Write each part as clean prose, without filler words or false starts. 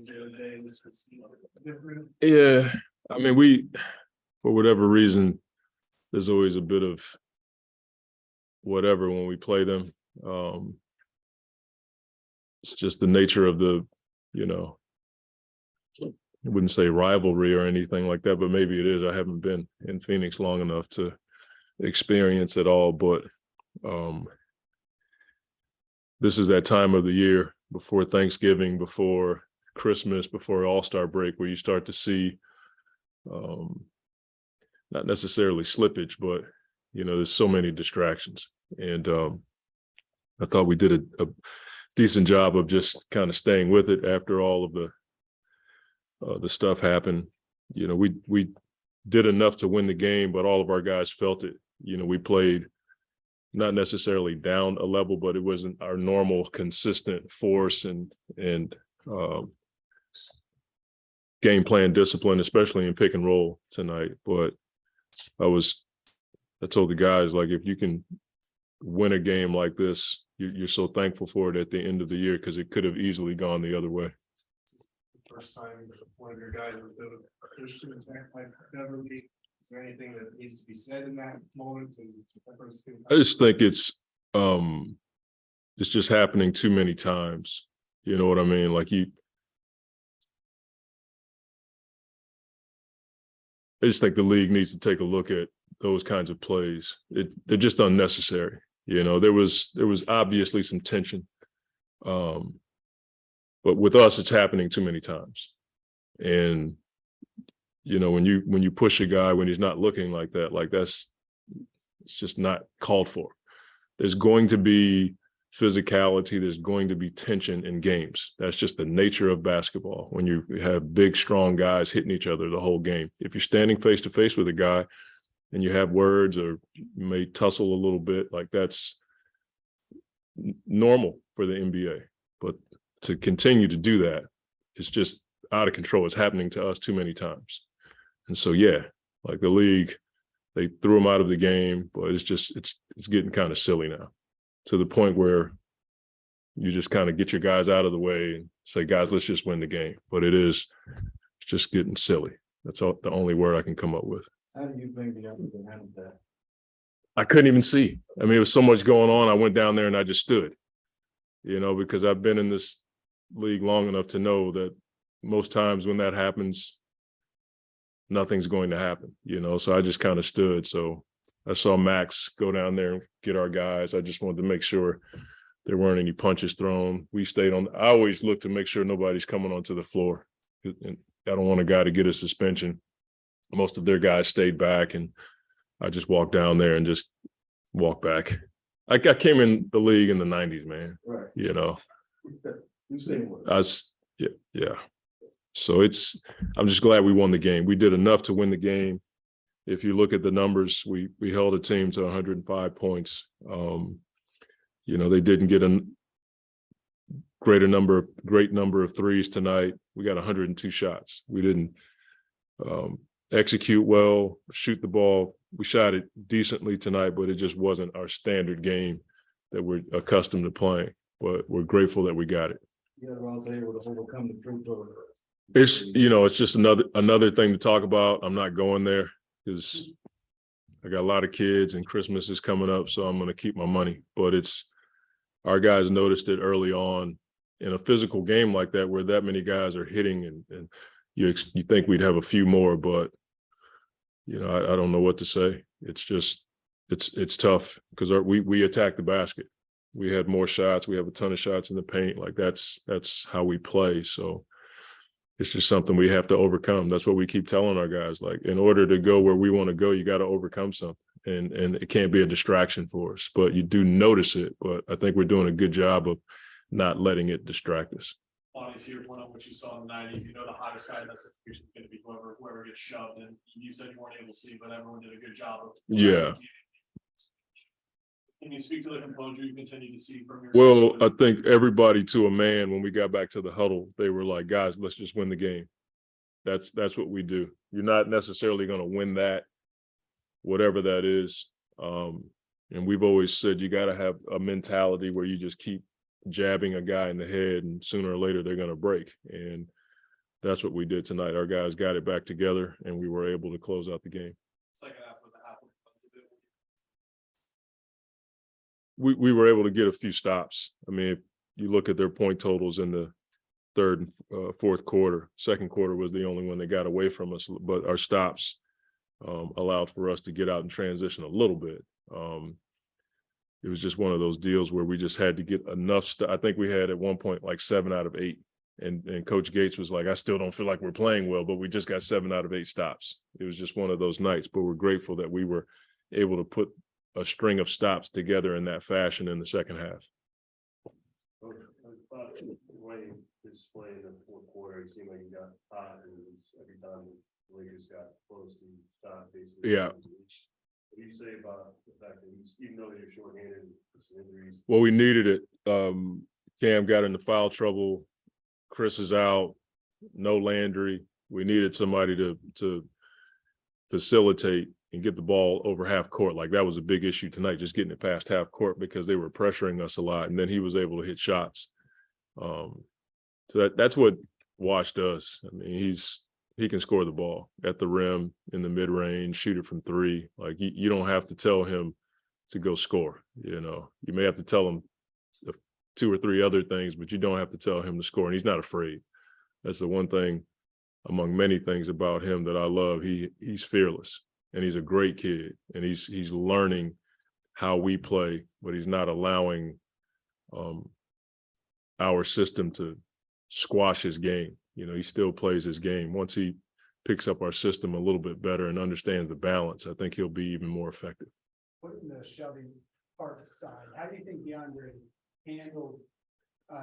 games the other day. This was different. Yeah, I mean, for whatever reason, there's always a bit of whatever when we play them. It's just the nature of the, I wouldn't say rivalry or anything like that, but maybe it is. I haven't been in Phoenix long enough to experience it all, but this is that time of the year before Thanksgiving, before Christmas, before All-Star break, where you start to see not necessarily slippage, but there's so many distractions. And I thought we did a decent job of just kind of staying with it after all of the stuff happened. We did enough to win the game, but all of our guys felt it. We played not necessarily down a level, but it wasn't our normal consistent force and game plan discipline, especially in pick and roll tonight. But I told the guys, like, if you can win a game like this, you're so thankful for it at the end of the year, because it could have easily gone the other way. First time one of your guys was pushed to attack like Beverly. Is there anything that needs to be said in that moment? I just think it's just happening too many times. You know what I mean? Like I just think the league needs to take a look at those kinds of plays. They're just unnecessary. There was obviously some tension. But with us, it's happening too many times. And, when you push a guy when he's not looking like that, it's just not called for. There's going to be physicality. There's going to be tension in games. That's just the nature of basketball. When you have big, strong guys hitting each other the whole game. If you're standing face to face with a guy and you have words, or you may tussle a little bit, that's normal for the NBA. But to continue to do that, it's just out of control. It's happening to us too many times. And so, yeah, like the league, they threw him out of the game, but it's getting kind of silly now, to the point where you just kind of get your guys out of the way and say, guys, let's just win the game. But it's just getting silly. That's the only word I can come up with. How do you think the other can handle that? I couldn't even see. I mean, it was so much going on. I went down there and I just stood, because I've been in this league long enough to know that most times when that happens, nothing's going to happen, so I just kind of stood. So I saw Max go down there and get our guys. I just wanted to make sure there weren't any punches thrown. We stayed on. I always look to make sure nobody's coming onto the floor. And I don't want a guy to get a suspension. Most of their guys stayed back, and I just walked down there and just walked back. I came in the league in the 90s, man. Right. Yeah. So I'm just glad we won the game. We did enough to win the game. If you look at the numbers, we held a team to 105 points. They didn't get a great number of threes tonight. We got 102 shots. We didn't execute well, shoot the ball. We shot it decently tonight, but it just wasn't our standard game that we're accustomed to playing. But we're grateful that we got it. Yeah, I was able to overcome the free throw. It's just another thing to talk about. I'm not going there because I got a lot of kids and Christmas is coming up, so I'm going to keep my money. But our guys noticed it early on in a physical game like that, where that many guys are hitting, and you think we'd have a few more, but I don't know what to say. It's just it's tough because we attack the basket. We had more shots. We have a ton of shots in the paint. That's how we play. So it's just something we have to overcome. That's what we keep telling our guys. In order to go where we want to go, you got to overcome something, and it can't be a distraction for us. But you do notice it. But I think we're doing a good job of not letting it distract us. Monty, to your point on what you saw in the 90s, the hottest guy in that situation is going to be whoever gets shoved. And you said you weren't able to see, but everyone did a good job of. Yeah. Can you speak to the composure you continue to see from your? Well, I think everybody, to a man, when we got back to the huddle, they were like, guys, let's just win the game. That's what we do. You're not necessarily going to win that, whatever that is. And we've always said you got to have a mentality where you just keep jabbing a guy in the head, and sooner or later they're going to break. And that's what we did tonight. Our guys got it back together, and we were able to close out the game. Second half with the half. We were able to get a few stops. I mean, if you look at their point totals in the third and fourth quarter. Second quarter was the only one that got away from us, but our stops allowed for us to get out and transition a little bit. It was just one of those deals where we just had to get enough. I think we had at one point like 7 out of 8. And Coach Gates was like, I still don't feel like we're playing well, but we just got 7 out of 8 stops. It was just one of those nights, but we're grateful that we were able to put a string of stops together in that fashion in the second half. Duane display in the fourth quarter, it seemed like he got hot, and it was every time the Lakers got close to shot basically. Yeah. What do you say about the fact that he's, even though you're shorthanded with some injuries? Well, we needed it. Cam got into foul trouble. Chris is out. No Landry. We needed somebody to facilitate and get the ball over half court. Like that was a big issue tonight, just getting it past half court because they were pressuring us a lot, and then he was able to hit shots. So that's what Wash does. I mean, he can score the ball at the rim, in the mid range, shoot it from 3. Like you don't have to tell him to go score. You know, you may have to tell him 2 or 3 other things, but you don't have to tell him to score. And he's not afraid. That's the one thing among many things about him that I love. He's fearless, and he's a great kid, and he's learning how we play, but he's not allowing our system to squash his game. You know, he still plays his game. Once he picks up our system a little bit better and understands the balance, I think he'll be even more effective. Putting the shoving part aside, how do you think DeAndre handled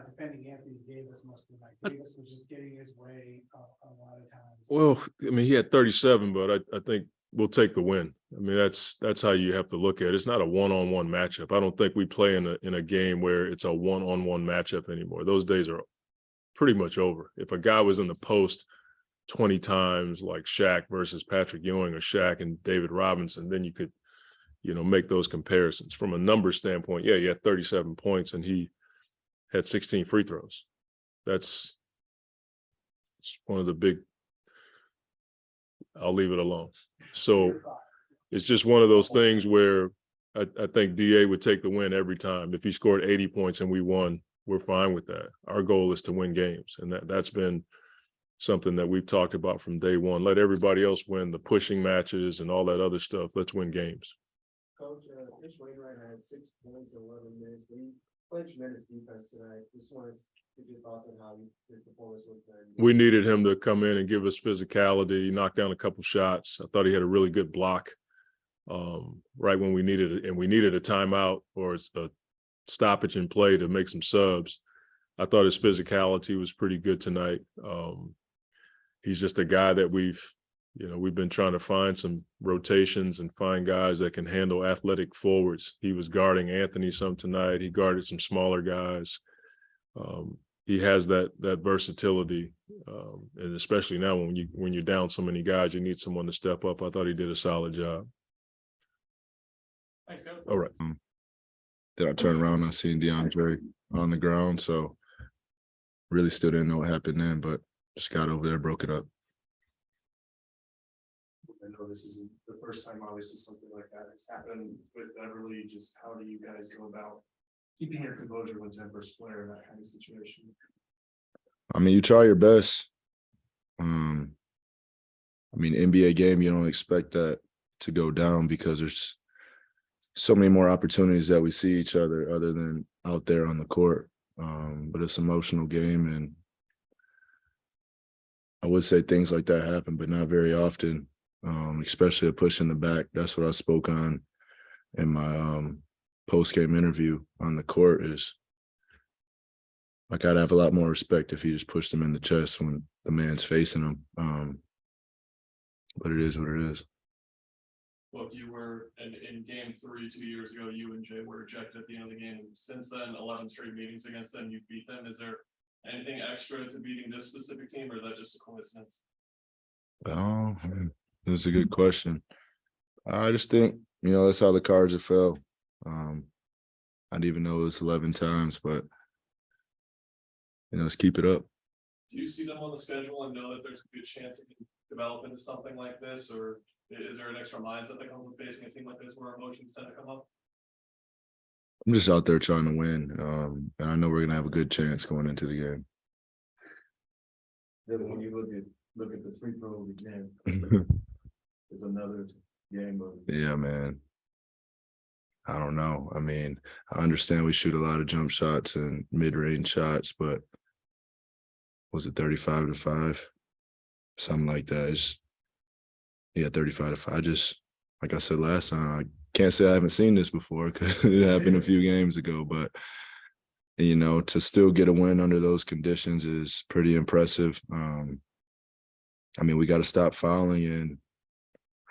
defending Anthony Davis most of the night? Davis was just getting his way a lot of times. Well, I mean, he had 37, but I think we'll take the win. I mean, that's how you have to look at it. It's not a one-on-one matchup. I don't think we play in a game where it's a one-on-one matchup anymore. Those days are pretty much over. If a guy was in the post 20 times, like Shaq versus Patrick Ewing or Shaq and David Robinson, then you could, you know, make those comparisons. From a number standpoint, yeah, he had 37 points and he had 16 free throws. It's one of the big, I'll leave it alone. So it's just one of those things where I think DA would take the win every time. If he scored 80 points and we won, we're fine with that. Our goal is to win games. And that's been something that we've talked about from day one. Let everybody else win the pushing matches and all that other stuff. Let's win games. Coach, Mitch Wainwright had 6 points in 11 minutes, but he played tremendous defense tonight. Just wanted to get your thoughts on how his performance was tonight. We needed him to come in and give us physicality. He knocked down a couple shots. I thought he had a really good block right when we needed it. And we needed a timeout or a stoppage in play to make some subs. I thought his physicality was pretty good tonight. He's just a guy that we've been trying to find some rotations and find guys that can handle athletic forwards. He was guarding Anthony some tonight. He guarded some smaller guys. He has that versatility, and especially now when you're down so many guys, you need someone to step up. I thought he did a solid job. Thanks, Coach. All right. Then I turned around and I seen DeAndre on the ground, so really still didn't know what happened then, but just got over there, broke it up. I know this isn't the first time, obviously, something like that has happened with Beverly. Just how do you guys go about keeping your composure when tempers flare in that kind of situation? I mean, you try your best. NBA game, you don't expect that to go down because there's so many more opportunities that we see each other than out there on the court. But it's an emotional game, and I would say things like that happen, but not very often, especially a push in the back. That's what I spoke on in my post-game interview on the court is like I'd have a lot more respect if he just pushed him in the chest when the man's facing him. But it is what it is. Well, if you were in game 3 2 years ago, you and Jay were ejected at the end of the game. Since then, 11 straight meetings against them, you beat them. Is there anything extra to beating this specific team, or is that just a coincidence? Oh, that's a good question. I just think, that's how the cards have fell. I didn't even know it was 11 times, but, let's keep it up. do you see them on the schedule and know that there's a good chance it can develop into something like this, or is there an extra mindset that comes with facing a team like this where emotions tend to come up? I'm just out there trying to win, and I know we're gonna have a good chance going into the game. Then when you look at the free throws again, it's another game of Yeah, man. I don't know. I mean, I understand we shoot a lot of jump shots and mid-range shots, but was it 35-5? Something like that. Yeah, 35-5. I just, like I said last time, I can't say I haven't seen this before because it happened a few games ago, but you know, to still get a win under those conditions is pretty impressive. I mean, we got to stop fouling and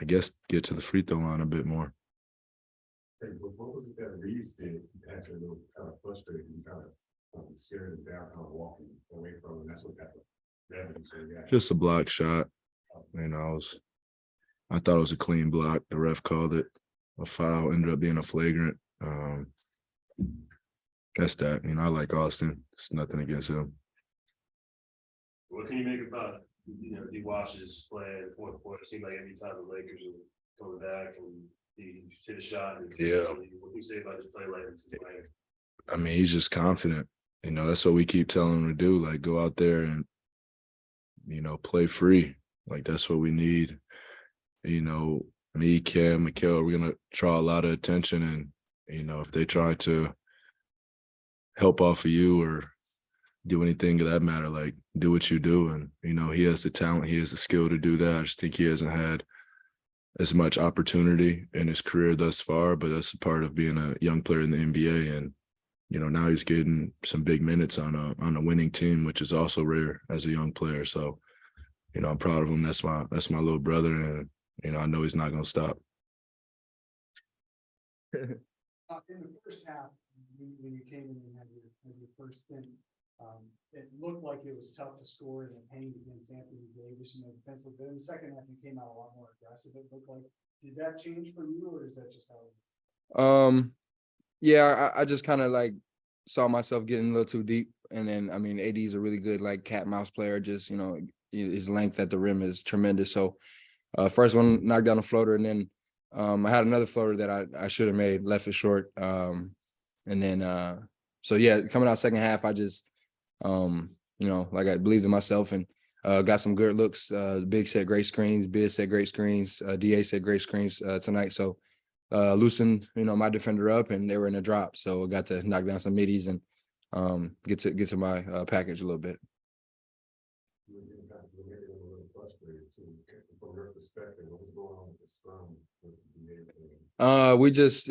I guess get to the free throw line a bit more. Hey, what was it that Reeves did? Actually, a little kind of frustrated and kind of scared him down, kind of walking away from him. That's what happened. So, yeah. Just a block shot. You know, I thought it was a clean block. The ref called it a foul, ended up being a flagrant. That's that. You know, I like Austin. It's nothing against him. What can you make about, D. Wash's play in the fourth quarter? It seemed like every time the Lakers were coming back and he hit a shot. Yeah. What do you say about his play like this? I mean, he's just confident. You know, that's what we keep telling him to do. Like, go out there and, you know, play free. Like, that's what we need. You know, me, Cam, Mikhail, we're going to draw a lot of attention. And, you know, if they try to help off of you or do anything of that matter, like, do what you do. And, you know, he has the talent, he has the skill to do that. I just think he hasn't had as much opportunity in his career thus far, but that's a part of being a young player in the NBA. And, you know, now he's getting some big minutes on a winning team, which is also rare as a young player. So, you know, I'm proud of him. That's my little brother. And, you know, I know he's not going to stop. In the first half, when you came in and had your first stint, it looked like it was tough to score in the paint against Anthony Davis, defensively. But in the second half, you came out a lot more aggressive. It looked like. Did that change for you, or is that just how? Yeah, I just kind of like saw myself getting a little too deep, and then I mean, AD is a really good like cat mouse player. Just his length at the rim is tremendous. So, first one knocked down a floater, and then I had another floater that I should have made, left it short. And then so yeah, coming out second half, I just like I believed in myself and got some good looks. Big set great screens, Biz set great screens, DA set great screens tonight. So loosened my defender up, and they were in a drop. So I got to knock down some middies and get to my package a little bit. We just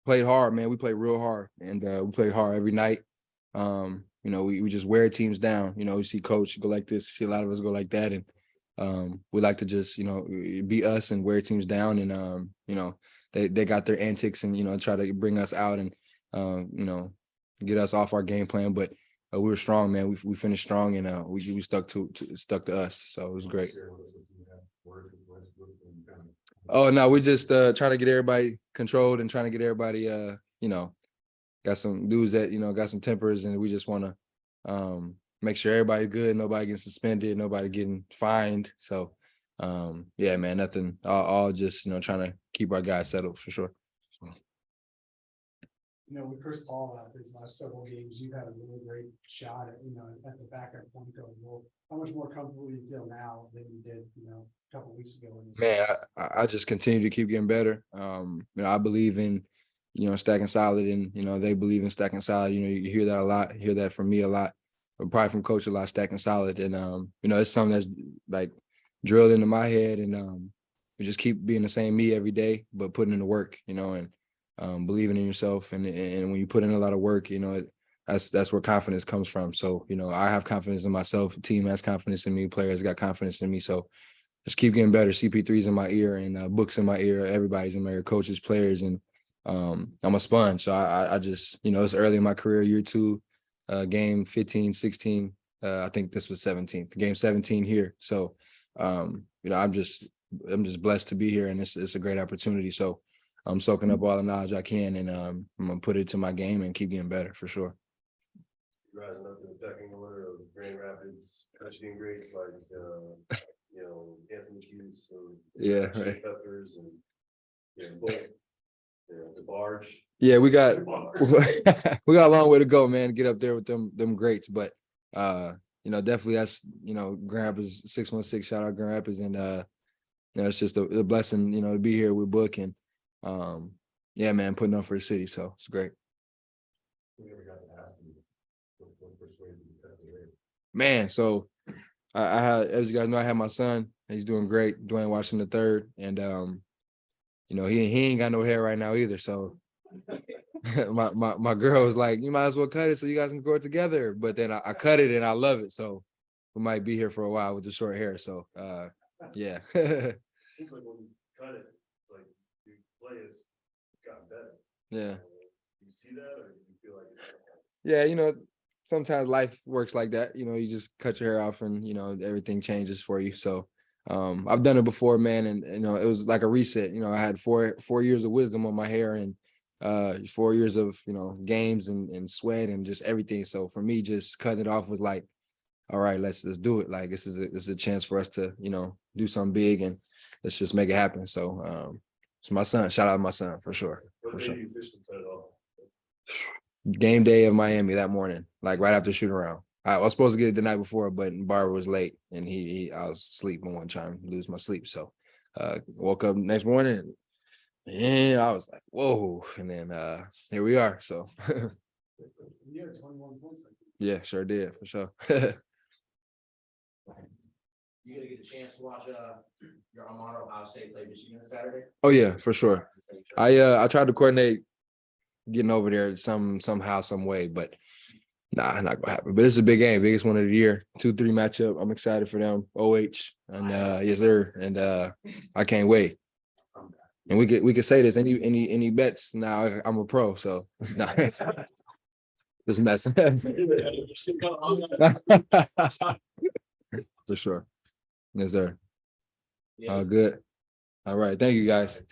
played hard, man. We played real hard, and we play hard every night. We just wear teams down. We see coach go like this, see a lot of us go like that, and we like to just be us and wear teams down. And they got their antics and try to bring us out and get us off our game plan. But we were strong, man. We finished strong, and we stuck to us. So it was great. Oh no, we just trying to get everybody controlled and trying to get everybody got some dudes that got some tempers, and we just want to make sure everybody's good, nobody getting suspended, nobody getting fined. So yeah, man, nothing, all just trying to keep our guys settled for sure. With Chris Paul out these last several games, you've had a really great shot at the backup point guard role. How much more comfortable do you feel now than you did, a couple of weeks ago? Man, I just continue to keep getting better. I believe in, stacking solid, and, they believe in stacking solid. You hear that a lot, hear that from me a lot, but probably from coach a lot, stacking solid. And, it's something that's like drilled into my head, and we just keep being the same me every day, but putting in the work, and believing in yourself. And when you put in a lot of work, that's where confidence comes from. So, I have confidence in myself. The team has confidence in me. Players got confidence in me. So just keep getting better. CP3's in my ear, and books in my ear. Everybody's in my ear, coaches, players. And I'm a sponge. So I just, it's early in my career, year 2, game 15, 16. I think this was 17th, game 17 here. So, I'm just blessed to be here, and it's a great opportunity. So I'm soaking up all the knowledge I can, and I'm going to put it to my game and keep getting better for sure. You guys, nothing attacking order of Grand Rapids, Michigan greats like, Anthony Hughes, Yeah, Chili right. Peppers and, Bull, the Barge. Yeah, we got The Barge. we got a long way to go, man, to get up there with them greats. But definitely that's Grand Rapids 616, shout out Grand Rapids, and it's just a blessing, to be here with Book and yeah, man, putting on for the city. So it's great. We never got to ask you what persuaded you to cut the ring. Man, so I had, as you guys know, I have my son. He's doing great, Duane Washington Jr. And he ain't got no hair right now either. So my girl was like, you might as well cut it so you guys can grow it together. But then I cut it and I love it. So we might be here for a while with the short hair. So yeah. Seems like when you cut it, it's like your play has gotten better. Yeah. You see that, or you feel like it's Yeah, sometimes life works like that. You just cut your hair off and, everything changes for you. So I've done it before, man. And, it was like a reset. I had four years of wisdom on my hair and 4 years of, games and sweat and just everything. So for me, just cutting it off was like, all right, let's do it. Like, this is a chance for us to, do something big and let's just make it happen. So it's my son. Shout out my son for sure. what For day sure. you officially cut it off? Game day of Miami that morning, like right after shoot around. I was supposed to get it the night before, but Barber was late and I was asleep and wasn't trying to lose my sleep. So woke up next morning and I was like, whoa. And then here we are. So You had 21 points. yeah, sure did for sure. You gonna get a chance to watch your alma mater Ohio State play Michigan Saturday? Oh yeah, for sure. I tried to coordinate getting over there somehow, some way, but nah, not gonna happen. But it's a big game, biggest one of the year. 2-3 matchup. I'm excited for them. OH and yes sir, and I can't wait. And we could say this. Any bets? Now I'm a pro, so nah. Just messing. For sure. Yes sir. Yeah. All good. All right. Thank you guys.